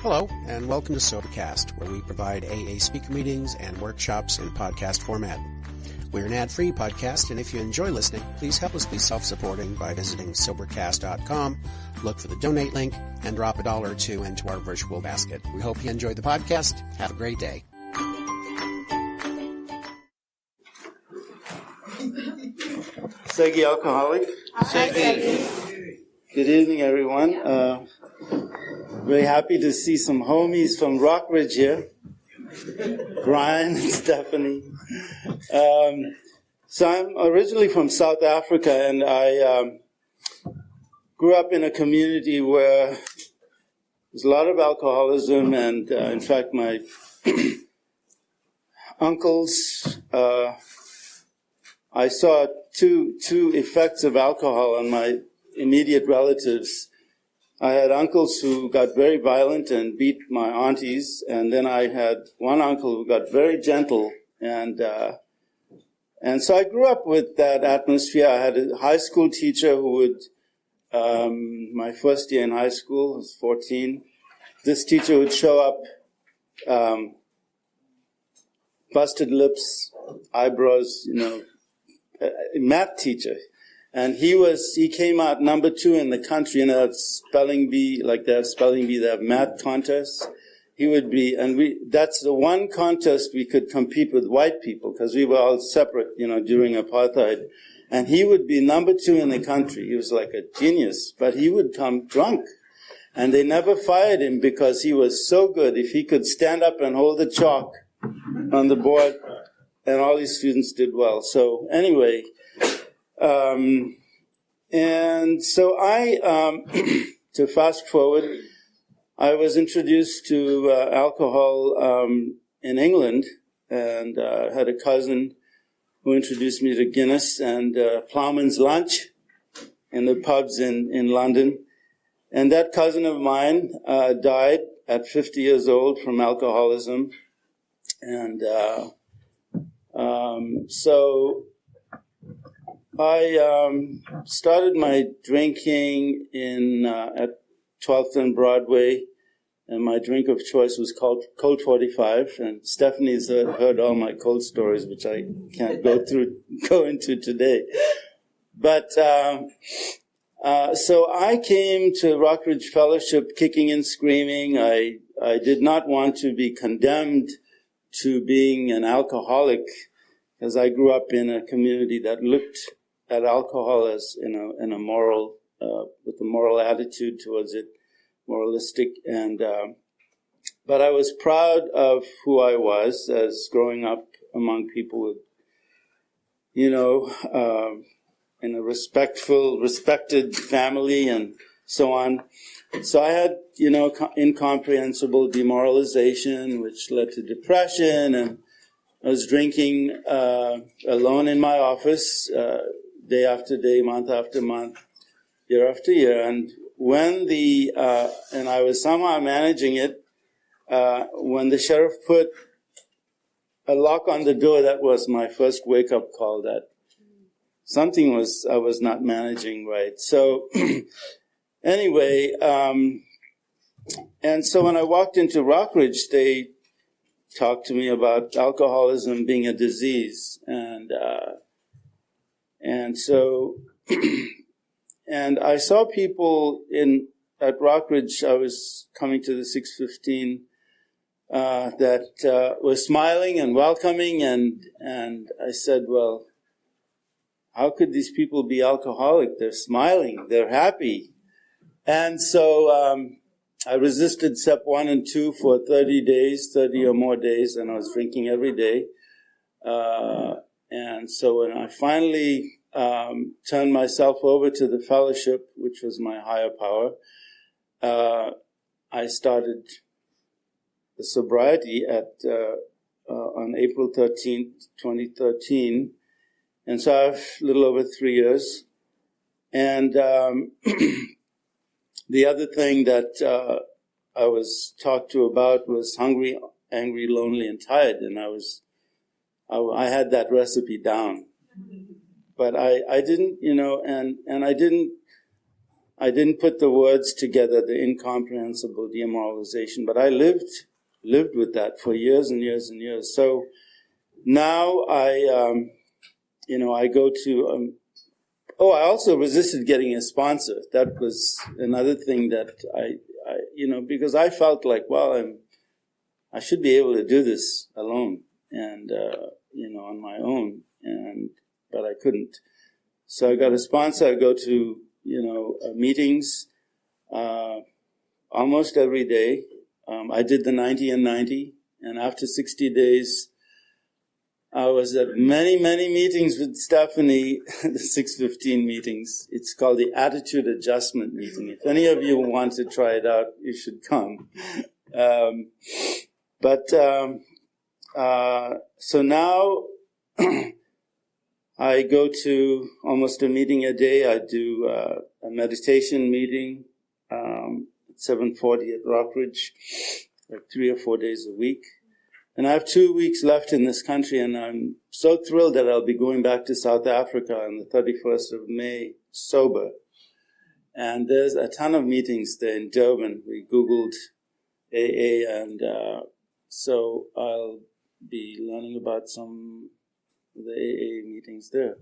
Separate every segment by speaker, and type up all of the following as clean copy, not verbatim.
Speaker 1: Hello, and welcome to Sobercast, where we provide AA speaker meetings and workshops in podcast format. We're an ad-free podcast, and if you enjoy listening, please help us be self-supporting by visiting Sobercast.com, look for the donate link, and drop $1 or $2 into our virtual basket. We hope you enjoy the podcast. Have a great day.
Speaker 2: Siggy alcoholic.
Speaker 1: Siggy.
Speaker 2: Good evening, everyone. Very happy to see some homies from Rockridge here. Brian and Stephanie. So I'm originally from South Africa, and I grew up in a community where there's a lot of alcoholism, and in fact, my uncles, I saw two effects of alcohol on my immediate relatives. I had uncles who got very violent and beat my aunties, and then I had one uncle who got very gentle, and so I grew up with that atmosphere. I had a high school teacher who would, my first year in high school, I was 14, this teacher would show up, busted lips, eyebrows, a math teacher. And he came out number 2 in the country in a spelling bee, like they have spelling bee, they have math contests. He would be, that's the one contest we could compete with white people, because we were all separate, during apartheid. And he would be number 2 in the country. He was like a genius, but he would come drunk. And they never fired him because he was so good. If he could stand up and hold the chalk on the board, and all his students did well. So anyway, and so to fast forward, I was introduced to alcohol in England, and had a cousin who introduced me to Guinness and Plowman's Lunch in the pubs in London. And that cousin of mine died at 50 years old from alcoholism. And so I started my drinking at 12th and Broadway, and my drink of choice was called Colt 45. And Stephanie's heard all my Colt stories, which I can't go into today. But so I came to Rockridge Fellowship kicking and screaming. I did not want to be condemned to being an alcoholic, because I grew up in a community that looked at alcohol as in a moral, with a moral attitude towards it, moralistic, and but I was proud of who I was as growing up among people with, in a respected family and so on. So I had, incomprehensible demoralization, which led to depression, and I was drinking alone in my office, day after day, month after month, year after year. And when and I was somehow managing it, when the sheriff put a lock on the door, that was my first wake-up call that I was not managing right. So anyway, and so when I walked into Rockridge, they talked to me about alcoholism being a disease, and so, and I saw people at Rockridge. I was coming to the 615 that were smiling and welcoming, and I said, well, how could these people be alcoholic? They're smiling, they're happy. And so I resisted step 1 and 2 for 30 or more days, and I was drinking every day. And so when I finally turned myself over to the fellowship, which was my higher power, I started the sobriety on April 13th, 2013. And so I have a little over 3 years. And the other thing that I was talked to about was hungry, angry, lonely, and tired. And I had that recipe down. But I didn't, and I I didn't put the words together, the incomprehensible demoralization, but I lived with that for years and years and years. So now I go to, I also resisted getting a sponsor. That was another thing that I because I felt like, well, I should be able to do this alone and, on my own, but I couldn't. So I got a sponsor. I go to, meetings almost every day. I did the 90 and 90, and after 60 days, I was at many, many meetings with Stephanie, the 615 meetings. It's called the Attitude Adjustment Meeting. If any of you want to try it out, you should come. So now I go to almost a meeting a day. I do a meditation meeting at 7:40 at Rockridge, like 3 or 4 days a week. And I have 2 weeks left in this country, and I'm so thrilled that I'll be going back to South Africa on the 31st of May, sober. And there's a ton of meetings there in Durban. We Googled AA, and so I'll be learning about some of the AA meetings there.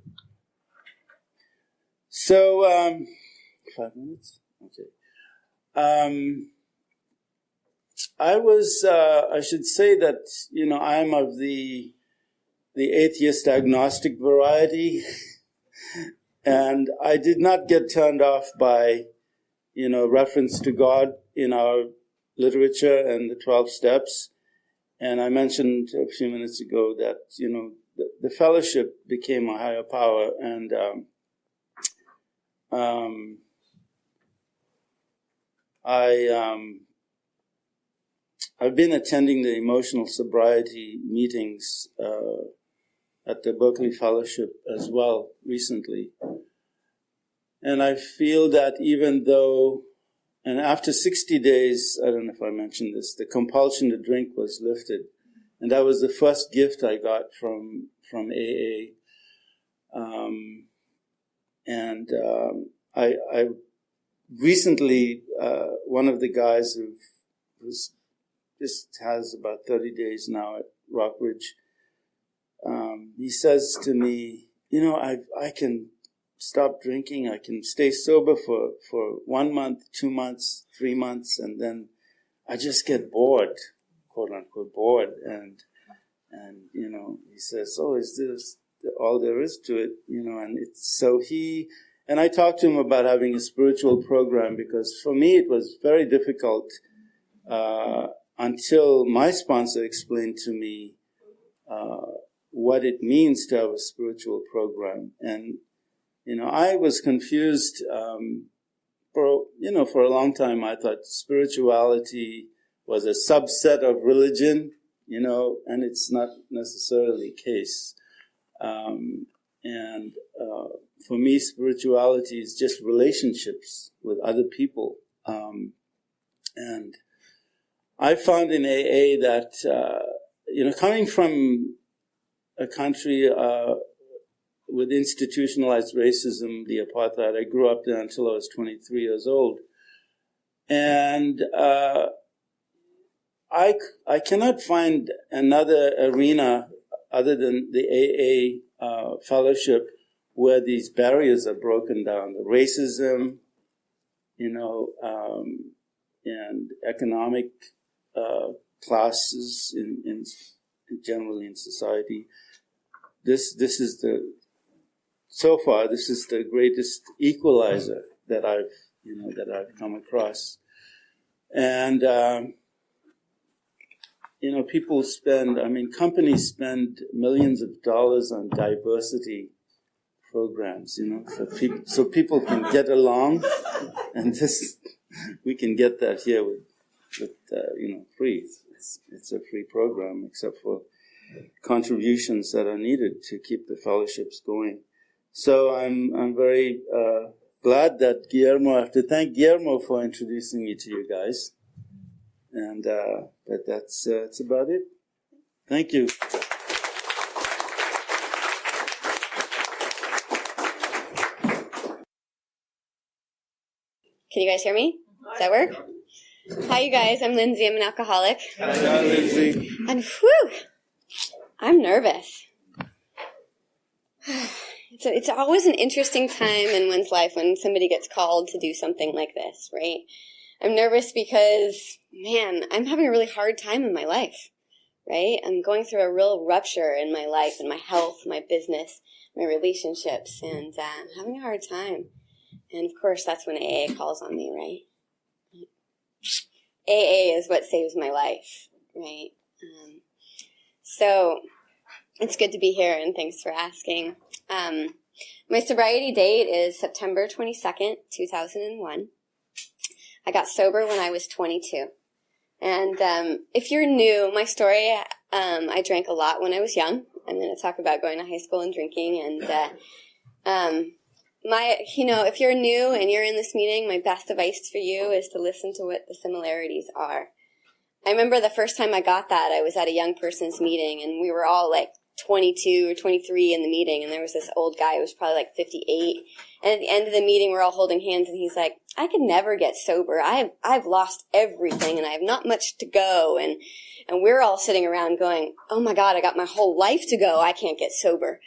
Speaker 2: So, 5 minutes? Okay. I should say that, I'm of the atheist agnostic variety, and I did not get turned off by, reference to God in our literature and the 12 steps. And I mentioned a few minutes ago that, the fellowship became a higher power, and I've been attending the emotional sobriety meetings at the Berkeley Fellowship as well recently. And I feel that even though, and after 60 days, I don't know if I mentioned this, the compulsion to drink was lifted. And that was the first gift I got from AA. I recently, one of the guys who's just has about 30 days now at Rockridge, he says to me, I can stop drinking, I can stay sober for 1 month, 2 months, 3 months, and then I just get bored, quote unquote bored, and he says, is this all there is to it, and and I talked to him about having a spiritual program, because for me it was very difficult until my sponsor explained to me what it means to have a spiritual program. And, I was confused. For a long time I thought spirituality was a subset of religion, and it's not necessarily the case. For me, spirituality is just relationships with other people. And I found in AA that, coming from a country with institutionalized racism, the apartheid, I grew up there until I was 23 years old. And I cannot find another arena other than the AA fellowship where these barriers are broken down. The racism, and economic classes in generally in society. This is the greatest equalizer that I've come across. And companies spend millions of dollars on diversity programs, so people can get along, and we can get that here with free. It's a free program, except for contributions that are needed to keep the fellowships going. So I'm very glad that Guillermo. I have to thank Guillermo for introducing me to you guys, and but that's about it. Thank you.
Speaker 3: Can you guys hear me? Does that work? Hi, you guys. I'm Lindsay. I'm an alcoholic.
Speaker 2: Hi, Lindsay.
Speaker 3: And whew, I'm nervous. It's always an interesting time in one's life when somebody gets called to do something like this, right? I'm nervous because, man, I'm having a really hard time in my life, right? I'm going through a real rupture in my life, in my health, my business, my relationships, and I'm having a hard time. And, of course, that's when AA calls on me, right? AA is what saves my life, right? So it's good to be here, and thanks for asking. My sobriety date is September 22nd, 2001. I got sober when I was 22. And if you're new, my story, I drank a lot when I was young. I'm going to talk about going to high school and drinking. And if you're new and you're in this meeting, my best advice for you is to listen to what the similarities are. I remember the first time I got that, I was at a young person's meeting, and we were all like 22 or 23 in the meeting, and there was this old guy who was probably like 58. And at the end of the meeting, we're all holding hands, and he's like, I could never get sober. I've lost everything, and I have not much to go. And we're all sitting around going, oh my God, I got my whole life to go. I can't get sober.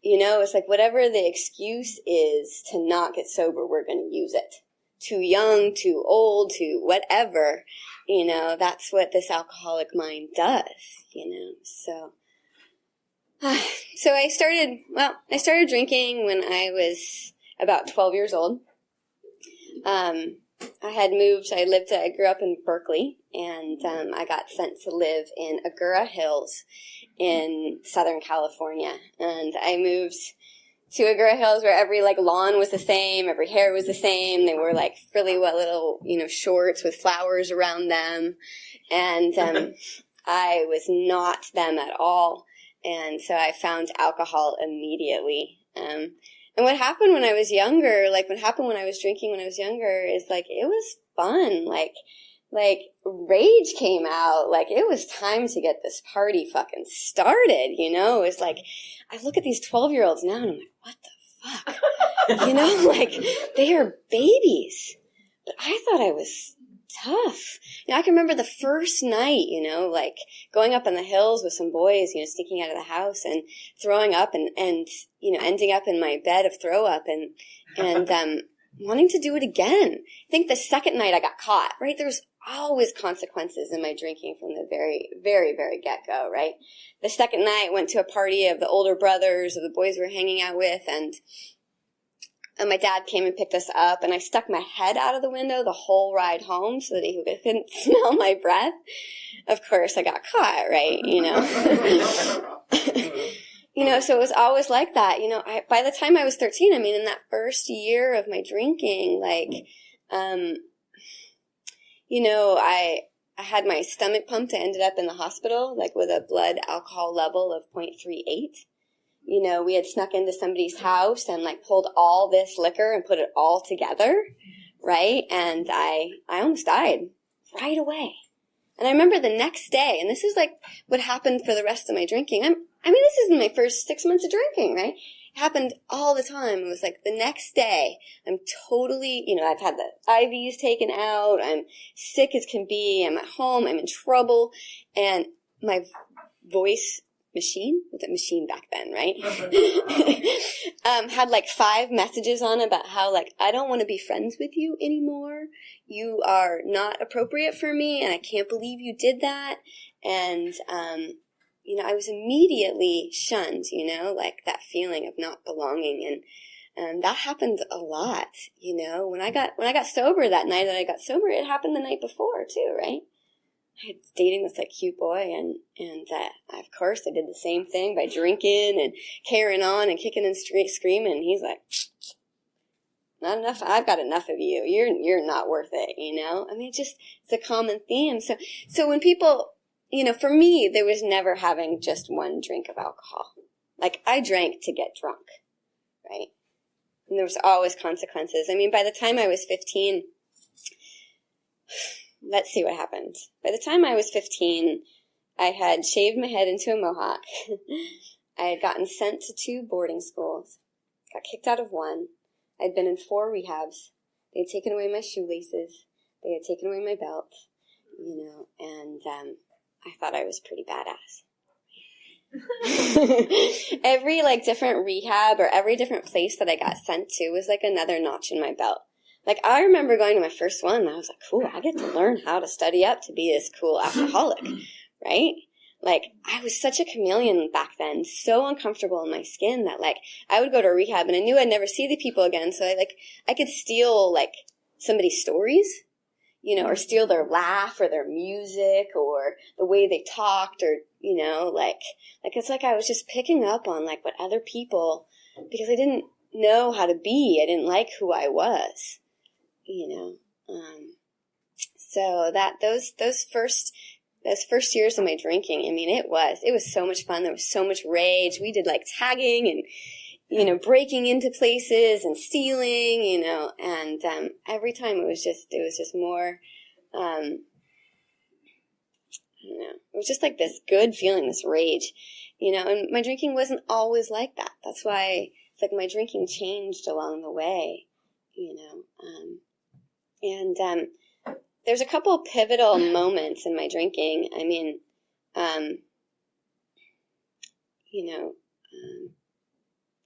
Speaker 3: You know, it's like whatever the excuse is to not get sober, we're going to use it. Too young, too old, too whatever. You know, that's what this alcoholic mind does, you know. So I started drinking when I was about 12 years old. I grew up in Berkeley, and I got sent to live in Agoura Hills in Southern California. And I moved to Agoura Hills where every lawn was the same, every hair was the same. They were like frilly little, shorts with flowers around them. And I was not them at all. And so I found alcohol immediately. And what happened when I was younger, what happened when I was drinking when I was younger is it was fun. Rage came out. It was time to get this party fucking started, It was I look at these 12-year-olds now and I'm like, what the fuck? They are babies. But I thought I was tough. I can remember the first night, going up on the hills with some boys, sneaking out of the house and throwing up and ending up in my bed of throw up and wanting to do it again. I think the second night I got caught, right? There's always consequences in my drinking from the very, very, very get-go, right? The second night I went to a party of the older brothers of the boys we were hanging out with, and my dad came and picked us up, and I stuck my head out of the window the whole ride home so that he couldn't smell my breath. Of course, I got caught, right? So it was always like that. By the time I was 13, in that first year of my drinking, I had my stomach pumped. I ended up in the hospital, with a blood alcohol level of 0.38. We had snuck into somebody's house and pulled all this liquor and put it all together, right? And I almost died right away. And I remember the next day, and this is what happened for the rest of my drinking. This isn't my first 6 months of drinking, right? It happened all the time. It was the next day, I'm totally, I've had the IVs taken out. I'm sick as can be. I'm at home. I'm in trouble. And my voice machine, with a machine back then, right? Had 5 messages on about how I don't want to be friends with you anymore. You are not appropriate for me, and I can't believe you did that. And I was immediately shunned, that feeling of not belonging, and that happened a lot, When I got sober that night that I got sober, it happened the night before too, right? I was dating this cute boy, and of course I did the same thing by drinking and carrying on and kicking and screaming. And he's like, not enough. I've got enough of you. You're not worth it. It's a common theme. So when people, for me, there was never having just one drink of alcohol. I drank to get drunk, right? And there was always consequences. By the time I was 15. Let's see what happened. By the time I was 15, I had shaved my head into a mohawk. I had gotten sent to 2 boarding schools, got kicked out of 1. I'd been in 4 rehabs, They had taken away my shoelaces. They had taken away my belt, and I thought I was pretty badass. Every different rehab or every different place that I got sent to was another notch in my belt. I remember going to my first one and I was like, cool, I get to learn how to study up to be this cool alcoholic, right? I was such a chameleon back then, so uncomfortable in my skin that I would go to rehab and I knew I'd never see the people again. So I could steal somebody's stories, or steal their laugh or their music or the way they talked or, it's I was just picking up on what other people, because I didn't know how to be. I didn't like who I was, so that those first years of my drinking, it was so much fun. There was so much rage. We did tagging and, breaking into places and stealing, and every time it was just more, it was just this good feeling, this rage, and my drinking wasn't always like that. That's why it's my drinking changed along the way, and there's a couple of pivotal moments in my drinking.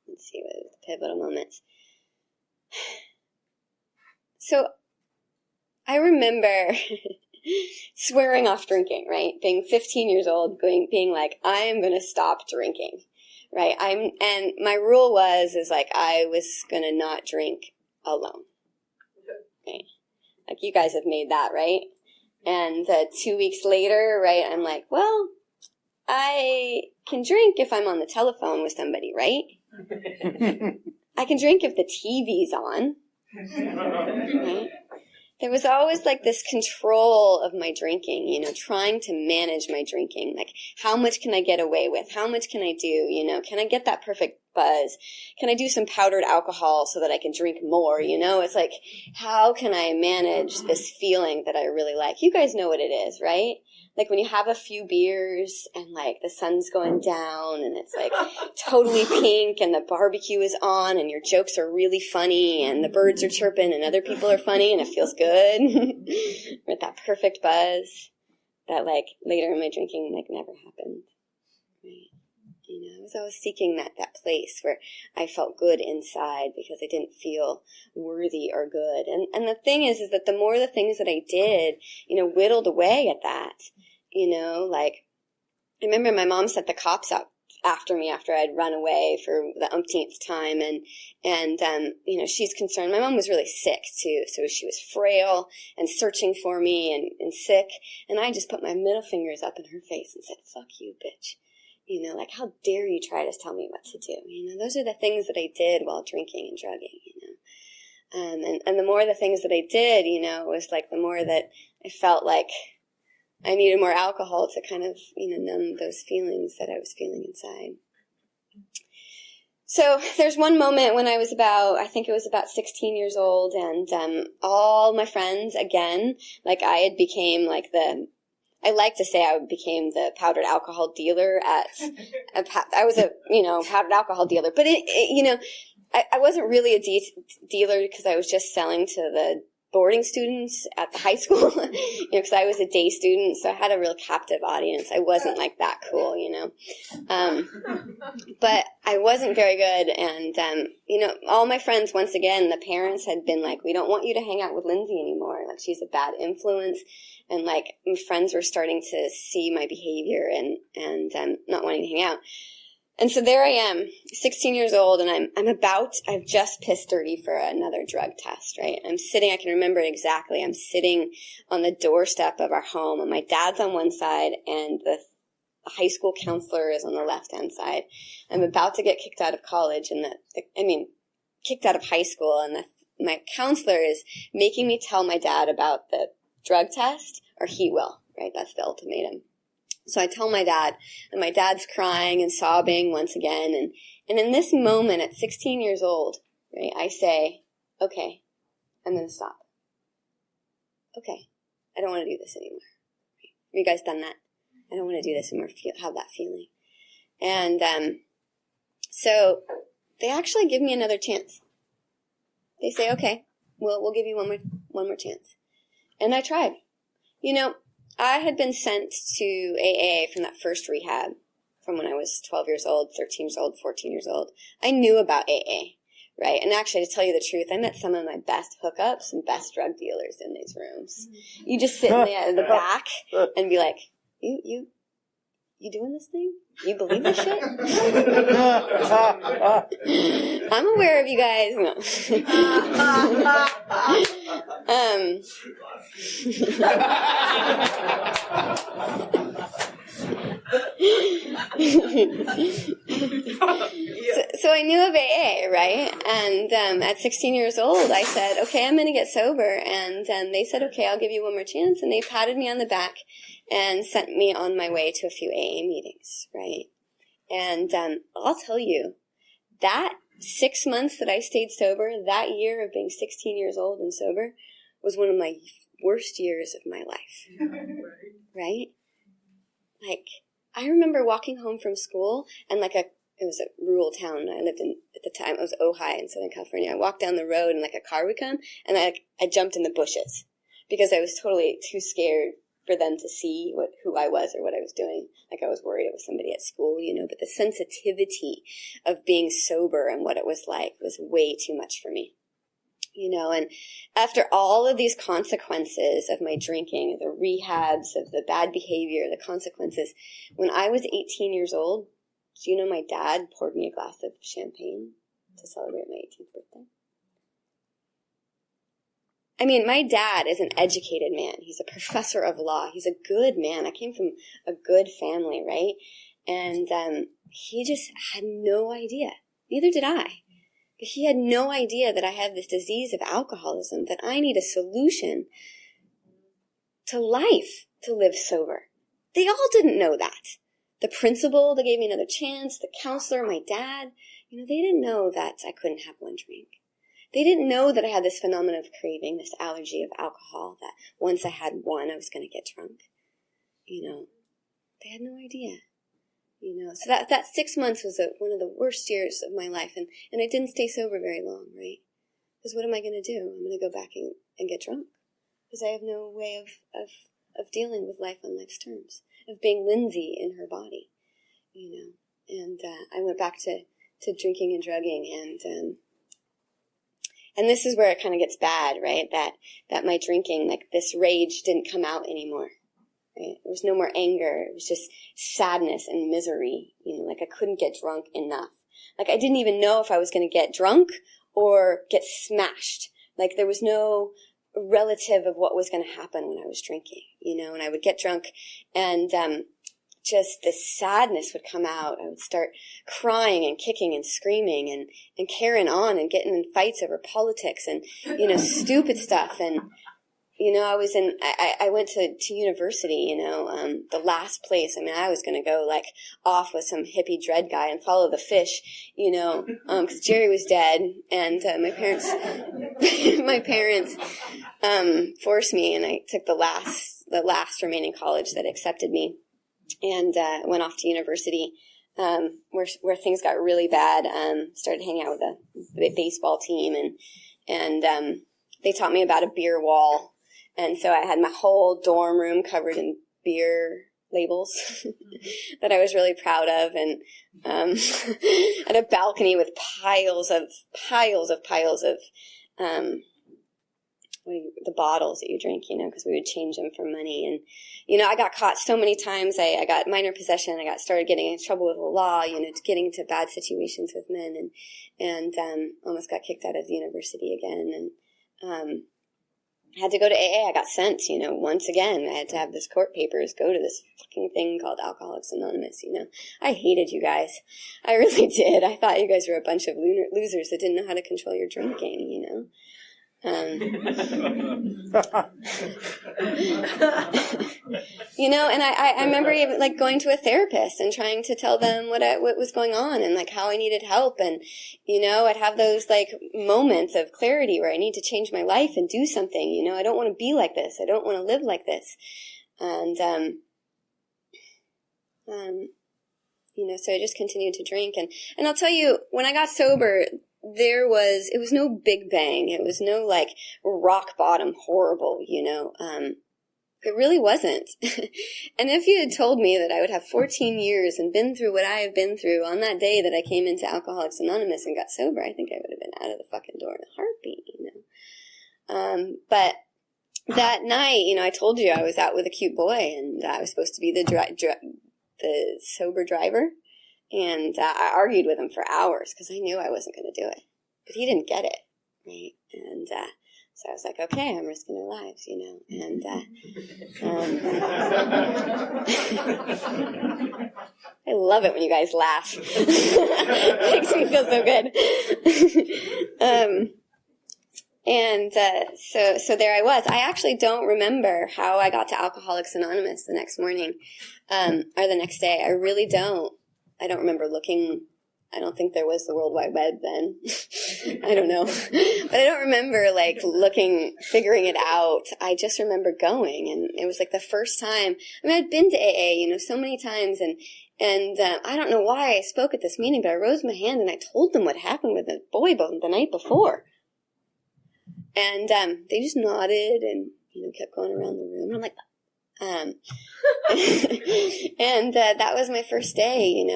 Speaker 3: Let's see what are the pivotal moments. So I remember swearing off drinking, right? Being 15 years old, being I am going to stop drinking, right? And my rule was I was going to not drink alone, right? You guys have made that, right? And 2 weeks later, right, I'm well, I can drink if I'm on the telephone with somebody, right? I can drink if the TV's on, right? There was always this control of my drinking, trying to manage my drinking. How much can I get away with? How much can I do? Can I get that perfect buzz? Can I do some powdered alcohol so that I can drink more? It's how can I manage this feeling that I really like? You guys know what it is, right? When you have a few beers and the sun's going down and it's totally pink and the barbecue is on and your jokes are really funny and the birds are chirping and other people are funny and it feels good. With that perfect buzz that later in my drinking never happened. Right? I was always seeking that place where I felt good inside because I didn't feel worthy or good. And the thing is that the more the things that I did, whittled away at that. I remember my mom set the cops up after me after I'd run away for the umpteenth time. And she's concerned. My mom was really sick too. So she was frail and searching for me and sick. And I just put my middle fingers up in her face and said, fuck you, bitch. How dare you try to tell me what to do? Those are the things that I did while drinking and drugging, and the more the things that I did, was the more that I felt I needed more alcohol to kind of, numb those feelings that I was feeling inside. So there's one moment when I was I think it was about 16 years old, and all my friends, again, I had became I like to say I became the powdered alcohol dealer I was a, powdered alcohol dealer, but I wasn't really a dealer because I was just selling to the boarding students at the high school, because I was a day student, so I had a real captive audience. I wasn't that cool, but I wasn't very good. And, all my friends, once again, the parents had been we don't want you to hang out with Lindsay anymore. She's a bad influence. And my friends were starting to see my behavior and not wanting to hang out. And so there I am, 16 years old, and I've just pissed dirty for another drug test, right? I can remember it exactly. I'm sitting on the doorstep of our home, and my dad's on one side, and the high school counselor is on the left-hand side. I'm about to get kicked out of college, kicked out of high school, and my counselor is making me tell my dad about the drug test, or he will, right? That's the ultimatum. So I tell my dad, and my dad's crying and sobbing once again. And in this moment at 16 years old, right, I say, okay, I'm going to stop. Okay, I don't want to do this anymore. Right? Have you guys done that? I don't want to do this anymore, have that feeling. And so they actually give me another chance. They say, okay, we'll give you one more chance. And I tried. You know, I had been sent to AA from that first rehab from when I was 12 years old, 13 years old, 14 years old. I knew about AA, right? And actually, to tell you the truth, I met some of my best hookups and best drug dealers in these rooms. You just sit in the back and be like, you doing this thing? You believe this shit? I'm aware of you guys. No. So I knew of AA, right? And at 16 years old, I said, okay, I'm going to get sober. And they said, okay, I'll give you one more chance. And they patted me on the back and sent me on my way to a few AA meetings, right? And I'll tell you, that 6 months that I stayed sober, that year of being 16 years old and sober, was one of my worst years of my life, right? Like, I remember walking home from school, and it was a rural town I lived in at the time. It was Ojai in Southern California. I walked down the road, and a car would come, and I jumped in the bushes because I was totally too scared for them to see who I was or what I was doing. Like, I was worried it was somebody at school, you know, but the sensitivity of being sober and what it was like was way too much for me, you know. And after all of these consequences of my drinking, the rehabs, of the bad behavior, the consequences, when I was 18 years old, do you know my dad poured me a glass of champagne to celebrate my 18th birthday? I mean, my dad is an educated man. He's a professor of law. He's a good man. I came from a good family, right? And he just had no idea. Neither did I. But he had no idea that I have this disease of alcoholism, that I need a solution to life to live sober. They all didn't know that. The principal that gave me another chance, the counselor, my dad, you know, they didn't know that I couldn't have one drink. They didn't know that I had this phenomenon of craving, this allergy of alcohol, that once I had one, I was going to get drunk. You know, they had no idea. You know, so that 6 months was one of the worst years of my life, and I didn't stay sober very long, right? Because what am I going to do? I'm going to go back and get drunk because I have no way of dealing with life on life's terms, of being Lindsay in her body, you know. And I went back to drinking and drugging, and this is where it kind of gets bad, right? That my drinking, like this rage didn't come out anymore. Right? There was no more anger. It was just sadness and misery. You know, like I couldn't get drunk enough. Like I didn't even know if I was going to get drunk or get smashed. Like there was no relative of what was going to happen when I was drinking, you know, and I would get drunk and just this sadness would come out. I would start crying and kicking and screaming and carrying on and getting in fights over politics and, you know, stupid stuff. And, you know, I went to university, you know, the last place. I mean, I was going to go like off with some hippie dread guy and follow the fish, you know, cause Jerry was dead and, my parents, forced me, and I took the last remaining college that accepted me and, went off to university, where things got really bad. Started hanging out with the baseball team and, they taught me about a beer wall. And so I had my whole dorm room covered in beer labels that I was really proud of, and had a balcony with piles of the bottles that you drink, you know, because we would change them for money. And, you know, I got caught so many times. I got minor possession. I started getting in trouble with the law, you know, getting into bad situations with men, and almost got kicked out of the university again. And I had to go to AA. I got sent, you know, once again. I had to have this court papers, go to this fucking thing called Alcoholics Anonymous, you know. I hated you guys. I really did. I thought you guys were a bunch of losers that didn't know how to control your drinking, you know. You know, and I remember even like going to a therapist and trying to tell them what was going on and like how I needed help, and you know, I'd have those like moments of clarity where I need to change my life and do something. You know, I don't want to be like this. I don't want to live like this, and you know, so I just continued to drink, and I'll tell you, when I got sober, it was no big bang. It was no like rock bottom horrible, It really wasn't. And if you had told me that I would have 14 years and been through what I have been through on that day that I came into Alcoholics Anonymous and got sober, I think I would have been out of the fucking door in a heartbeat, But that night, I told you I was out with a cute boy, and I was supposed to be the sober driver. And I argued with him for hours because I knew I wasn't going to do it. But he didn't get it, right? And so I was like, okay, I'm risking our lives, And I love it when you guys laugh. It makes me feel so good. So there I was. I actually don't remember how I got to Alcoholics Anonymous the next morning, or the next day. I really don't. I don't remember looking. I don't think there was the World Wide Web then. I don't know. But I don't remember, looking, figuring it out. I just remember going, and it was the first time. I mean, I'd been to AA, so many times, and I don't know why I spoke at this meeting, but I rose my hand and I told them what happened with the boy the night before. And they just nodded and, kept going around the room. And I'm like, and that was my first day, and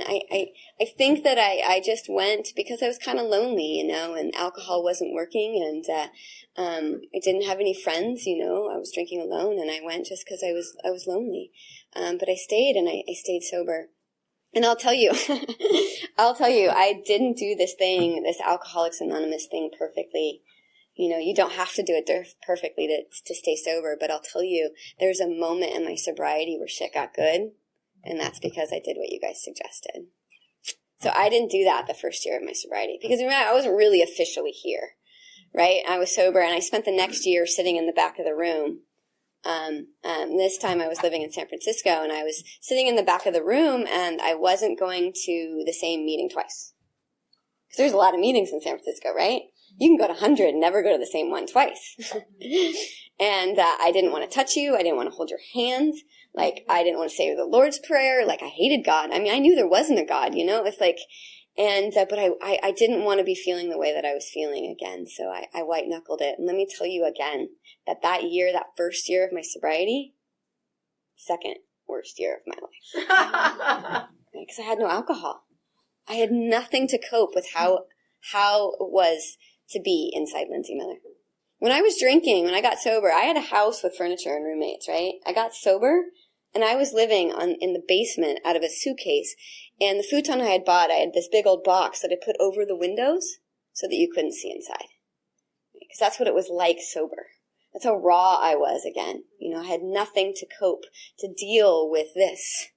Speaker 3: I think that I just went because I was kind of lonely, and alcohol wasn't working, and I didn't have any friends, I was drinking alone, and I went just because I was lonely. But I stayed, and I stayed sober. And I'll tell you, I didn't do this Alcoholics Anonymous thing perfectly. You don't have to do it perfectly to stay sober, but I'll tell you, there's a moment in my sobriety where shit got good, and that's because I did what you guys suggested. So I didn't do that the first year of my sobriety, because remember, I wasn't really officially here, right? I was sober, and I spent the next year sitting in the back of the room. This time I was living in San Francisco, and I was sitting in the back of the room, and I wasn't going to the same meeting twice. Because there's a lot of meetings in San Francisco, right? You can go to 100 and never go to the same one twice. And I didn't want to touch you. I didn't want to hold your hand. I didn't want to say the Lord's Prayer. I hated God. I mean, I knew there wasn't a God, It's but I didn't want to be feeling the way that I was feeling again. So I white-knuckled it. And let me tell you again, that year, that first year of my sobriety, second worst year of my life. Because I had no alcohol. I had nothing to cope with how it was to be inside Lindsay Miller. When I was drinking, when I got sober, I had a house with furniture and roommates, right? I got sober, and I was living in the basement out of a suitcase. And the futon I had bought, I had this big old box that I put over the windows so that you couldn't see inside. Because that's what it was like sober. That's how raw I was again. I had nothing to cope, to deal with this.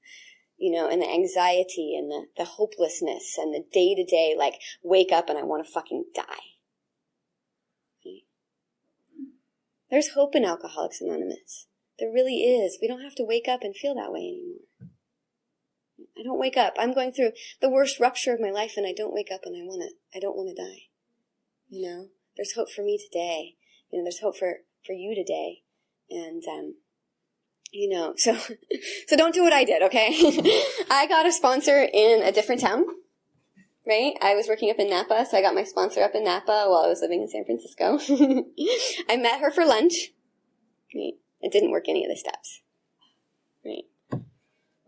Speaker 3: And the anxiety and the hopelessness and the day-to-day, wake up and I want to fucking die. Okay? There's hope in Alcoholics Anonymous. There really is. We don't have to wake up and feel that way anymore. I don't wake up. I'm going through the worst rupture of my life, and I don't wake up and I don't want to die. There's hope for me today. There's hope for you today. And, so don't do what I did, okay? I got a sponsor in a different town, right? I was working up in Napa, so I got my sponsor up in Napa while I was living in San Francisco. I met her for lunch, right? It didn't work any of the steps, right?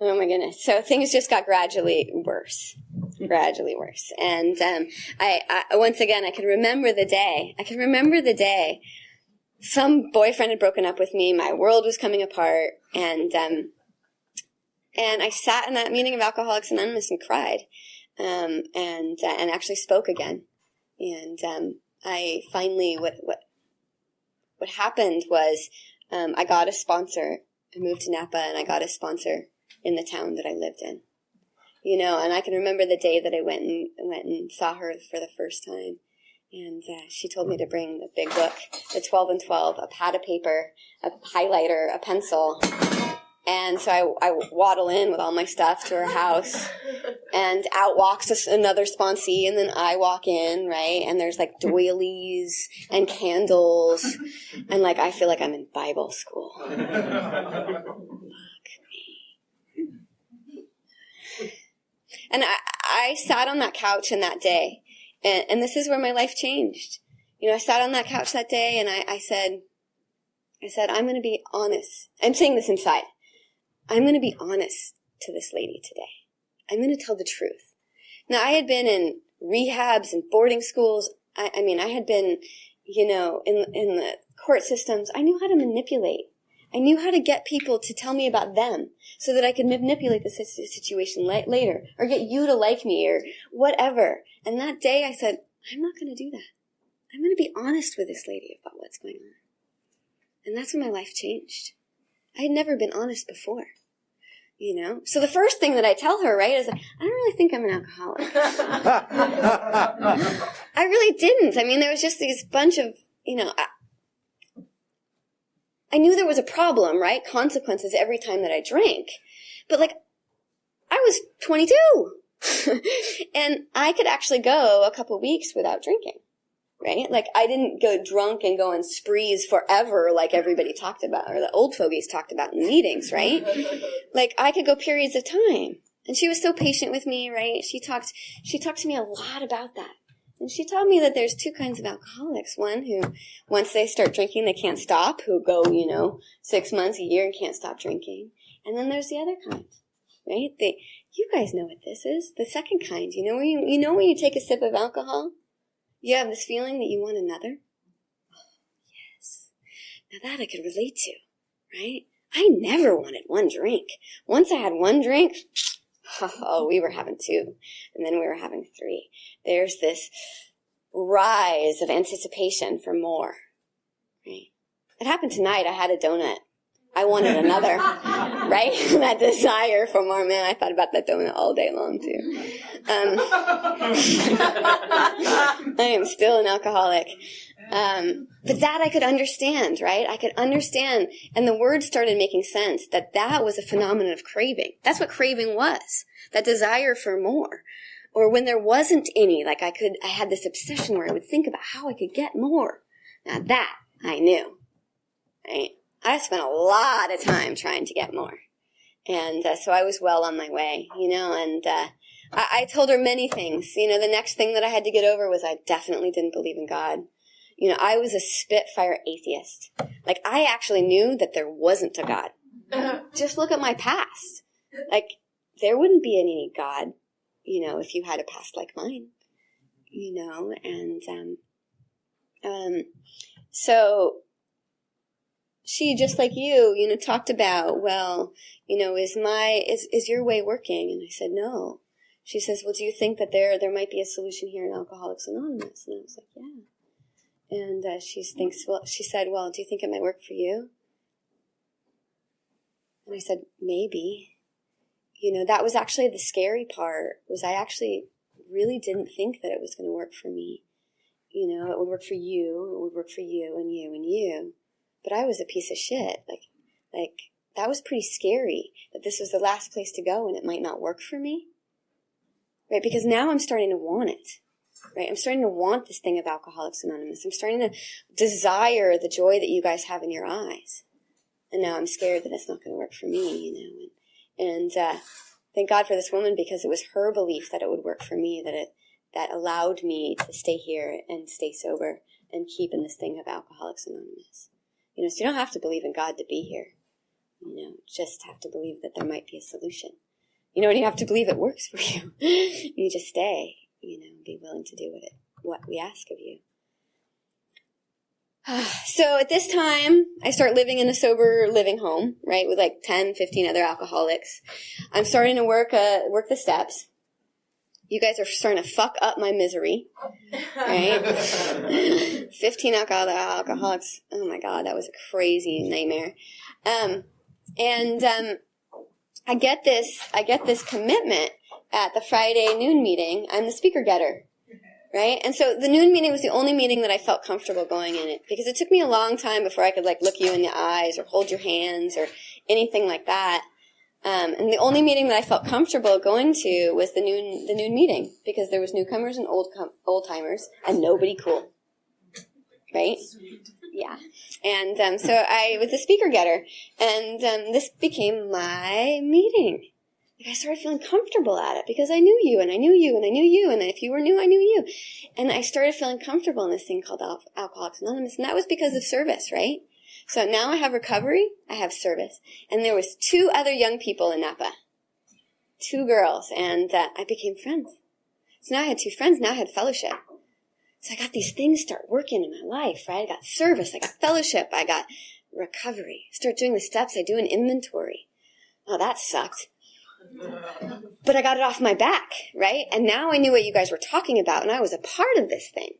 Speaker 3: Oh my goodness. So things just got gradually worse. And I once again, I can remember the day. Some boyfriend had broken up with me. My world was coming apart, and I sat in that meeting of Alcoholics Anonymous and cried, and actually spoke again. And I finally, what happened was, I got a sponsor. I moved to Napa, and I got a sponsor in the town that I lived in. And I can remember the day that I went and saw her for the first time. And she told me to bring the big book, the 12 and 12, a pad of paper, a highlighter, a pencil. And so I waddle in with all my stuff to her house, and out walks another sponsee, and then I walk in, right? And there's doilies and candles, and I feel like I'm in Bible school. Fuck me. And I sat on that couch in that day. And this is where my life changed. I sat on that couch that day and I said, I'm going to be honest. I'm saying this inside. I'm going to be honest to this lady today. I'm going to tell the truth. Now, I had been in rehabs and boarding schools. I had been, in the court systems. I knew how to manipulate. I knew how to get people to tell me about them so that I could manipulate the situation later or get you to like me or whatever. And that day I said, I'm not going to do that. I'm going to be honest with this lady about what's going on. And that's when my life changed. I had never been honest before, So the first thing that I tell her, right, is I don't really think I'm an alcoholic. I really didn't. There was just these bunch of, I knew there was a problem, right? Consequences every time that I drank. But I was 22. And I could actually go a couple weeks without drinking, right? I didn't go drunk and go on sprees forever like everybody talked about, or the old fogies talked about in meetings, right? I could go periods of time. And she was so patient with me, right? She talked to me a lot about that. And she told me that there's two kinds of alcoholics. One who, once they start drinking, they can't stop, who go, 6 months, a year and can't stop drinking. And then there's the other kind, right? You guys know what this is. The second kind, when you take a sip of alcohol, you have this feeling that you want another? Oh, yes. Now that I could relate to, right? I never wanted one drink. Once I had one drink, we were having two, and then we were having three. There's this rise of anticipation for more, right? It happened tonight. I had a donut. I wanted another, right? That desire for more. Man, I thought about that donut all day long, too. I am still an alcoholic. But that I could understand, right? I could understand, and the words started making sense, that was a phenomenon of craving. That's what craving was, that desire for more. Or when there wasn't any, I had this obsession where I would think about how I could get more. Now that I knew, right? I spent a lot of time trying to get more. And so I was well on my way, and I told her many things. The next thing that I had to get over was I definitely didn't believe in God. I was a spitfire atheist. I actually knew that there wasn't a God. Just look at my past. There wouldn't be any God, if you had a past like mine, and so she, just like you, talked about, well, is your way working? And I said, no. She says, well, do you think that there might be a solution here in Alcoholics Anonymous? And I was like, yeah. And she said, well, do you think it might work for you? And I said, maybe. That was actually the scary part, was I actually really didn't think that it was going to work for me. It would work for you, it would work for you and you and you. But I was a piece of shit. That was pretty scary, that this was the last place to go and it might not work for me. Right? Because now I'm starting to want it. Right? I'm starting to want this thing of Alcoholics Anonymous. I'm starting to desire the joy that you guys have in your eyes. And now I'm scared that it's not going to work for me, And thank God for this woman, because it was her belief that it would work for me, that allowed me to stay here and stay sober and keep in this thing of Alcoholics Anonymous. So you don't have to believe in God to be here. Just have to believe that there might be a solution. And you have to believe it works for you. You just stay, be willing to do what we ask of you. So at this time, I start living in a sober living home, right, with 10, 15 other alcoholics. I'm starting to work the steps. You guys are starting to fuck up my misery, right? 15 alcoholics. Oh my God, that was a crazy nightmare. I get this commitment at the Friday noon meeting. I'm the speaker getter, right? And so the noon meeting was the only meeting that I felt comfortable going in it, because it took me a long time before I could look you in the eyes or hold your hands or anything like that. And the only meeting that I felt comfortable going to was the noon meeting, because there was newcomers and old timers and nobody cool, right? Sweet. Yeah. And so I was a speaker getter, and this became my meeting. Like, I started feeling comfortable at it because I knew you, and I knew you, and I knew you, and if you were new, I knew you. And I started feeling comfortable in this thing called Alcoholics Anonymous, and that was because of service, right? So now I have recovery, I have service. And there was 2 other young people in Napa, 2 girls, and I became friends. So now I had 2 friends, now I had fellowship. So I got these things start working in my life, right? I got service, I got fellowship, I got recovery. Start doing the steps, I do an inventory. Oh, that sucked. But I got it off my back, right? And now I knew what you guys were talking about, and I was a part of this thing,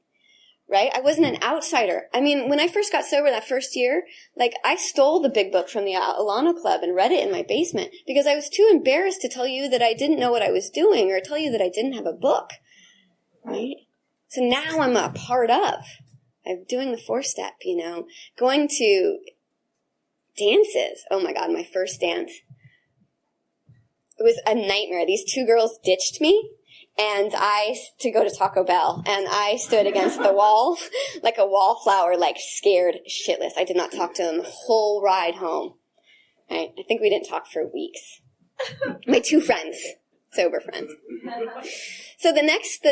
Speaker 3: right? I wasn't an outsider. I mean, when I first got sober that first year, like, I stole the big book from the Alano Club and read it in my basement because I was too embarrassed to tell you that I didn't know what I was doing or tell you that I didn't have a book, right? So now I'm a part of. I'm doing the 4-step, going to dances. Oh my God, my first dance. It was a nightmare. These 2 girls ditched me to go to Taco Bell, and I stood against the wall like a wallflower, like scared shitless. I did not talk to them the whole ride home. Right? I think we didn't talk for weeks. My 2 friends, sober friends. So the next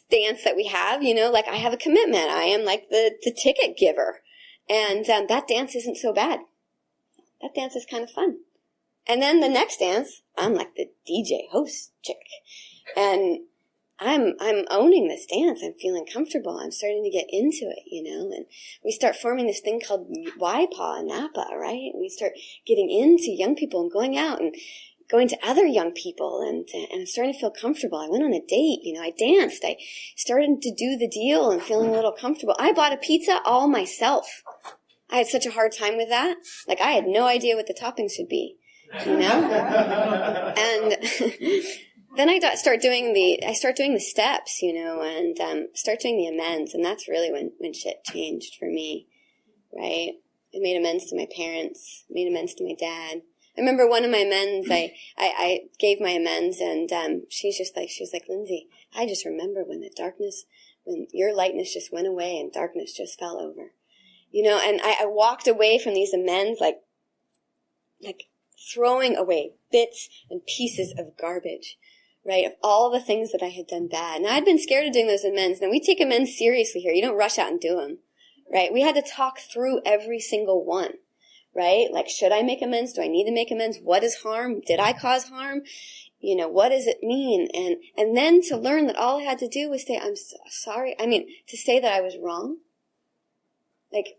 Speaker 3: dance that we have, like, I have a commitment. I am like the ticket giver, and that dance isn't so bad. That dance is kind of fun. And then the next dance, I'm like the DJ host chick. And I'm owning this dance. I'm feeling comfortable. I'm starting to get into it, and we start forming this thing called YPAW in Napa, right? We start getting into young people and going out and going to other young people, and I'm starting to feel comfortable. I went on a date, I danced. I started to do the deal and feeling a little comfortable. I bought a pizza all myself. I had such a hard time with that. Like, I had no idea what the toppings should be. And then I start doing the steps, and start doing the amends, and that's really when shit changed for me, right? I made amends to my parents, made amends to my dad. I remember one of my amends, I gave my amends, and she was like, Lindsay, I just remember when your lightness just went away and darkness just fell over, and I walked away from these amends like throwing away bits and pieces of garbage, right, of all the things that I had done bad. Now, I'd been scared of doing those amends. Now, we take amends seriously here. You don't rush out and do them, right? We had to talk through every single one, right? Like, should I make amends? Do I need to make amends? What is harm? Did I cause harm? What does it mean? And then to learn that all I had to do was say, I'm sorry. I mean, to say that I was wrong. Like,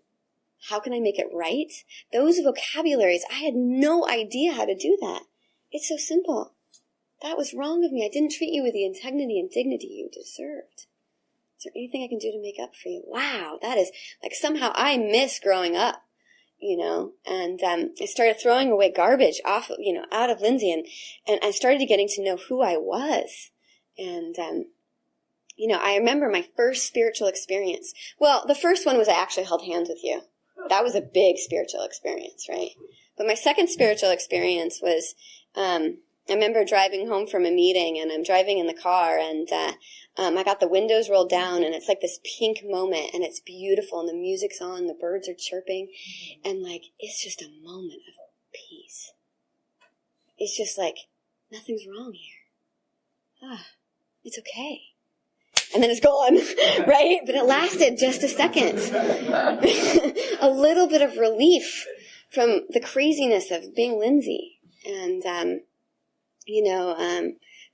Speaker 3: how can I make it right? Those vocabularies, I had no idea how to do that. It's so simple. That was wrong of me. I didn't treat you with the integrity and dignity you deserved. Is there anything I can do to make up for you? Wow, that is, like, somehow I miss growing up, and I started throwing away garbage off, out of Lindsay, and I started getting to know who I was. And, I remember my first spiritual experience. Well, the first one was I actually held hands with you. That was a big spiritual experience, right? But my second spiritual experience was, I remember driving home from a meeting, and I'm driving in the car, and I got the windows rolled down, and it's like this pink moment, and it's beautiful, and the music's on, the birds are chirping, and like, it's just a moment of peace. It's just like, nothing's wrong here. It's okay. And then it's gone, right? But it lasted just a second. A little bit of relief from the craziness of being Lindsay. And,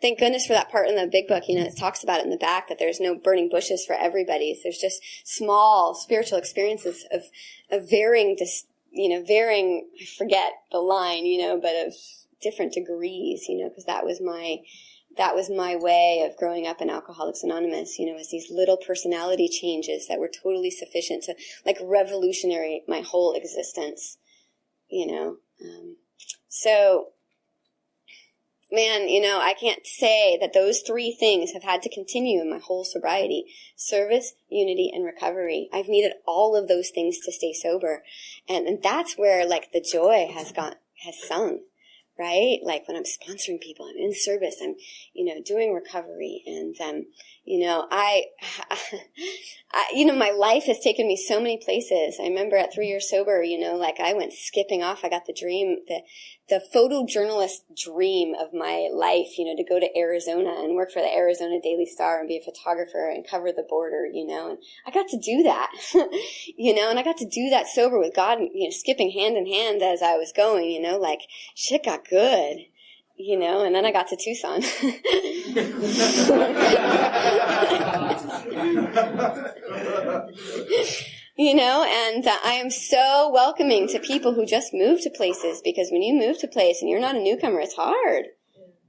Speaker 3: thank goodness for that part in the big book. It talks about it in the back that there's no burning bushes for everybody. There's just small spiritual experiences of varying, I forget the line, but of different degrees, because that was my way of growing up in Alcoholics Anonymous, is these little personality changes that were totally sufficient to, like, revolutionary my whole existence, So, man, I can't say that those 3 things have had to continue in my whole sobriety: service, unity, and recovery. I've needed all of those things to stay sober. And that's where, like, the joy has sung. Right? Like, when I'm sponsoring people, I'm in service, I'm, doing recovery, and, You know, you know, my life has taken me so many places. I remember at 3 years sober, you know, like I went skipping off. I got the dream, the photojournalist dream of my life, you know, to go to Arizona and work for the Arizona Daily Star and be a photographer and cover the border, you know, and I got to do that, you know, and I got to do that sober with God, you know, skipping hand in hand as I was going, you know, like shit got good. You know, and then I got to Tucson. You know, and I am so welcoming to people who just move to places, because when you move to a place and you're not a newcomer, it's hard.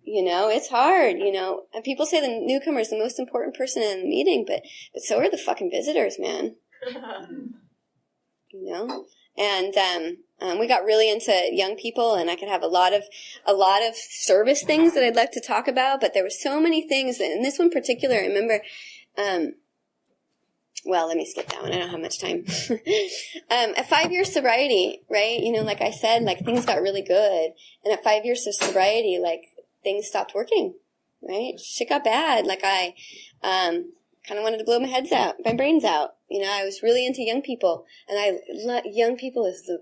Speaker 3: You know, it's hard, you know. And people say the newcomer is the most important person in the meeting, but so are the fucking visitors, man. You know? And we got really into young people, and I could have a lot of service things that I'd like to talk about, but there were so many things, and this one in particular, I remember, well, let me skip that one. I don't have much time. At 5 years sobriety, right? You know, like I said, like things got really good, and at 5 years of sobriety, like things stopped working, right? Shit got bad. Like I kind of wanted to blow my brains out. You know, I was really into young people, and young people is the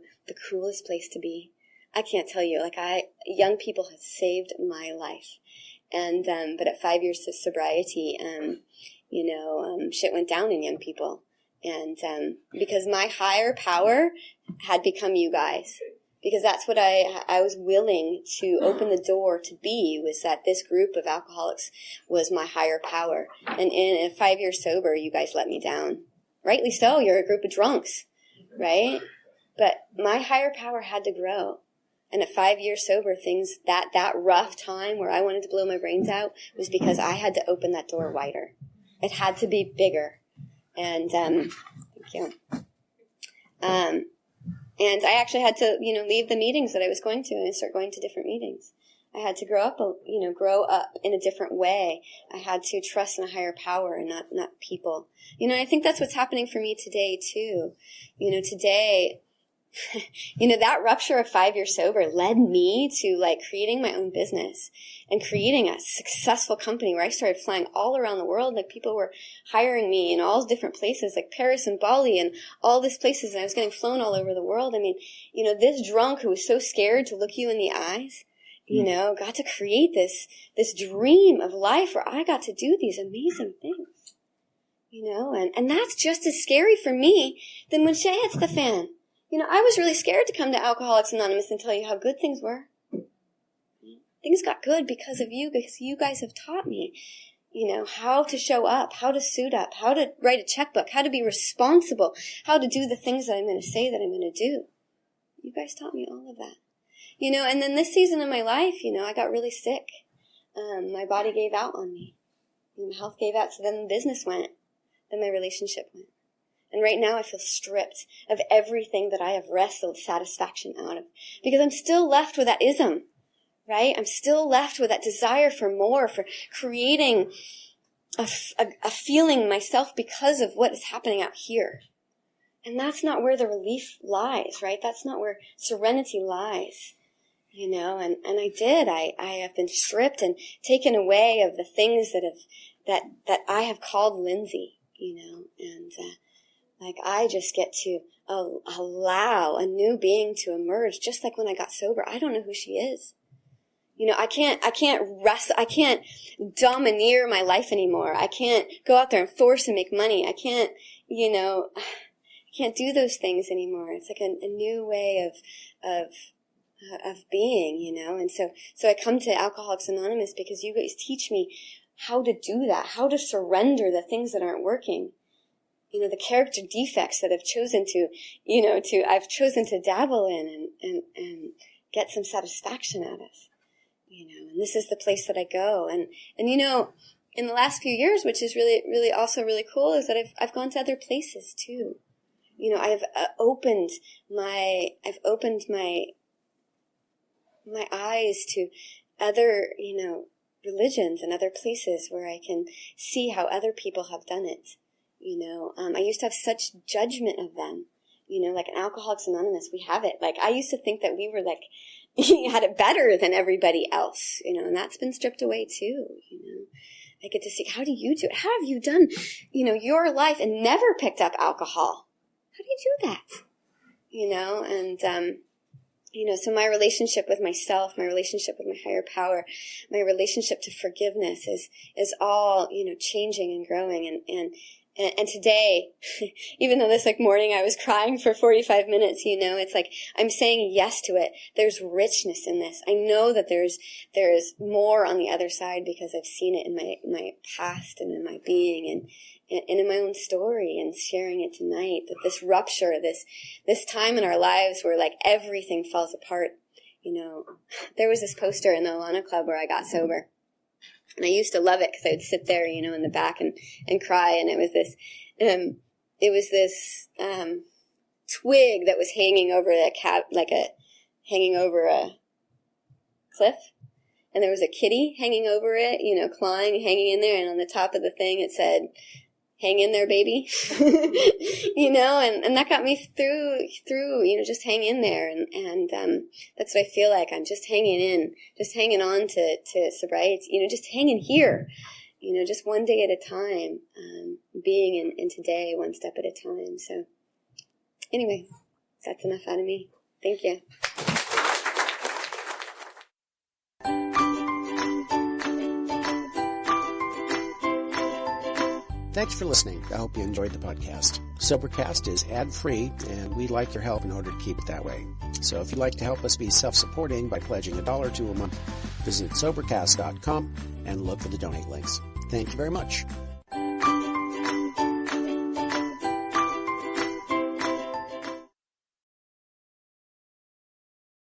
Speaker 3: coolest place to be. I can't tell you, like young people have saved my life. And, but at 5 years of sobriety, you know, shit went down in young people. And, because my higher power had become you guys. Because that's what I was willing to open the door to be, was that this group of alcoholics was my higher power. And in 5 years sober, you guys let me down. Rightly so, you're a group of drunks, right? But my higher power had to grow. And at 5 years sober, things, that rough time where I wanted to blow my brains out was because I had to open that door wider. It had to be bigger. And, thank you. And I actually had to, you know, leave the meetings that I was going to and start going to different meetings. I had to grow up in a different way. I had to trust in a higher power and not people. You know, I think that's what's happening for me today too. You know, today, you know, that rupture of 5 years sober led me to like creating my own business and creating a successful company where I started flying all around the world. Like people were hiring me in all different places, like Paris and Bali and all these places. And I was getting flown all over the world. I mean, you know, this drunk who was so scared to look you in the eyes, you know, got to create this dream of life where I got to do these amazing things, you know, and that's just as scary for me than when shit hits the fan. You know, I was really scared to come to Alcoholics Anonymous and tell you how good things were. Things got good because of you, because you guys have taught me, you know, how to show up, how to suit up, how to write a checkbook, how to be responsible, how to do the things that I'm going to say that I'm going to do. You guys taught me all of that. You know, and then this season of my life, you know, I got really sick. My body gave out on me. My health gave out, so then the business went. Then my relationship went. And right now I feel stripped of everything that I have wrestled satisfaction out of. Because I'm still left with that ism, right? I'm still left with that desire for more, for creating a feeling myself because of what is happening out here. And that's not where the relief lies, right? That's not where serenity lies. You know, and I did. I have been stripped and taken away of the things that I have called Lindsay, you know, and like I just get to allow a new being to emerge, just like when I got sober. I don't know who she is. You know, I can't domineer my life anymore. I can't go out there and force and make money. I can't, you know, I can't do those things anymore. It's like a new way of being, you know. And so I come to Alcoholics Anonymous because you guys teach me how to do that, how to surrender the things that aren't working. You know, the character defects that I've chosen to dabble in and get some satisfaction out of. You know, and this is the place that I go. And you know, in the last few years, which is really, really also really cool, is that I've gone to other places too. You know, I've opened my eyes to other, you know, religions and other places where I can see how other people have done it. You know, I used to have such judgment of them. You know, like in Alcoholics Anonymous, we have it. Like I used to think that we were like, had it better than everybody else, you know, and that's been stripped away too, you know. I get to see, how do you do it? How have you done, your life and never picked up alcohol? How do you do that? And, so my relationship with myself, my relationship with my higher power, my relationship to forgiveness is all, changing and growing. And today, even though this morning I was crying for 45 minutes, it's like I'm saying yes to it. There's richness in this. I know that there's more on the other side because I've seen it in my past and in my being and in my own story, and sharing it tonight, that this rupture, this time in our lives where everything falls apart. There was this poster in the Alana Club where I got sober. And I used to love it because I would sit there, in the back and cry. And it was this twig that was hanging over hanging over a cliff. And there was a kitty hanging over it, clawing, hanging in there. And on the top of the thing, it said, "Hang in there, baby." And that got me through, just hang in there. And that's what I feel like. I'm just hanging on to sobriety, just hanging here, just one day at a time, being in today, one step at a time. So anyway, that's enough out of me. Thank you.
Speaker 1: Thanks for listening. I hope you enjoyed the podcast. Sobercast is ad-free, and we'd like your help in order to keep it that way. So if you'd like to help us be self-supporting by pledging $1 or $2 a month, visit Sobercast.com and look for the donate links. Thank you very much.